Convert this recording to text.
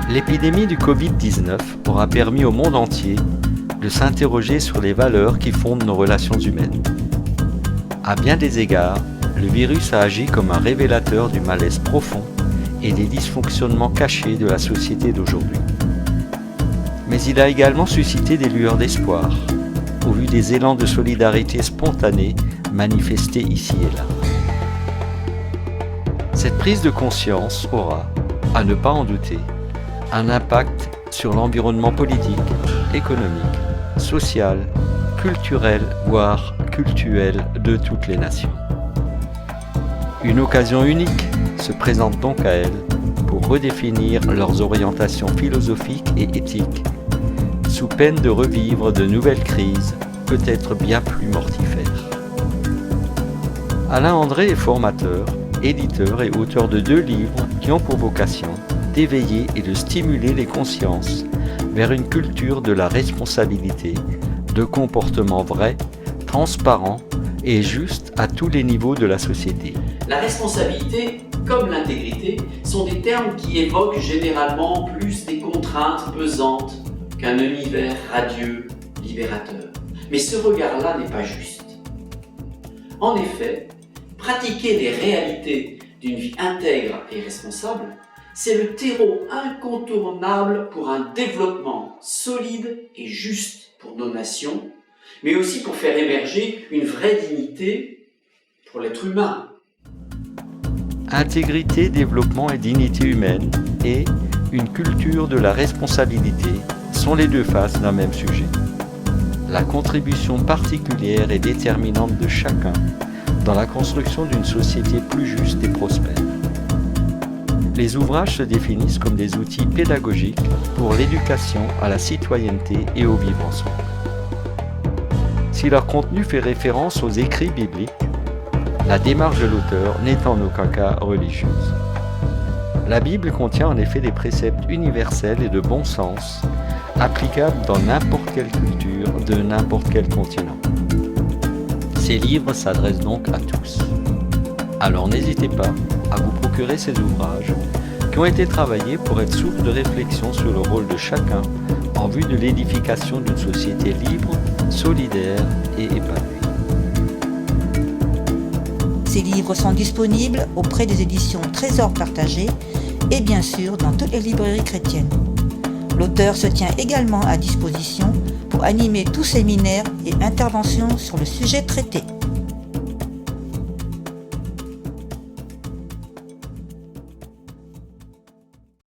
L'épidémie du Covid-19 aura permis au monde entier de s'interroger sur les valeurs qui fondent nos relations humaines. À bien des égards, le virus a agi comme un révélateur du malaise profond et des dysfonctionnements cachés de la société d'aujourd'hui. Mais il a également suscité des lueurs d'espoir, au vu des élans de solidarité spontanés manifestés ici et là. Cette prise de conscience aura, à ne pas en douter, un impact sur l'environnement politique, économique, social, culturel, voire cultuel de toutes les nations. Une occasion unique se présente donc à elles pour redéfinir leurs orientations philosophiques et éthiques, sous peine de revivre de nouvelles crises, peut-être bien plus mortifères. Alain André est formateur, éditeur et auteur de 2 livres qui ont pour vocation d'éveiller et de stimuler les consciences vers une culture de la responsabilité, de comportements vrais, transparents et justes à tous les niveaux de la société. La responsabilité, comme l'intégrité, sont des termes qui évoquent généralement plus des contraintes pesantes qu'un univers radieux, libérateur. Mais ce regard-là n'est pas juste. En effet, pratiquer les réalités d'une vie intègre et responsable, c'est le terreau incontournable pour un développement solide et juste pour nos nations, mais aussi pour faire émerger une vraie dignité pour l'être humain. Intégrité, développement et dignité humaine et une culture de la responsabilité sont les 2 faces d'un même sujet. La contribution particulière et déterminante de chacun dans la construction d'une société plus juste et prospère. Les ouvrages se définissent comme des outils pédagogiques pour l'éducation à la citoyenneté et au vivre ensemble. Si leur contenu fait référence aux écrits bibliques, la démarche de l'auteur n'est en aucun cas religieuse. La Bible contient en effet des préceptes universels et de bon sens, applicables dans n'importe quelle culture, de n'importe quel continent. Ces livres s'adressent donc à tous. Alors n'hésitez pas à vous procurer ces ouvrages qui ont été travaillés pour être source de réflexion sur le rôle de chacun en vue de l'édification d'une société libre, solidaire et épanouie. Ces livres sont disponibles auprès des éditions Trésor Partagé et bien sûr dans toutes les librairies chrétiennes. L'auteur se tient également à disposition pour animer tout séminaire et intervention sur le sujet traité.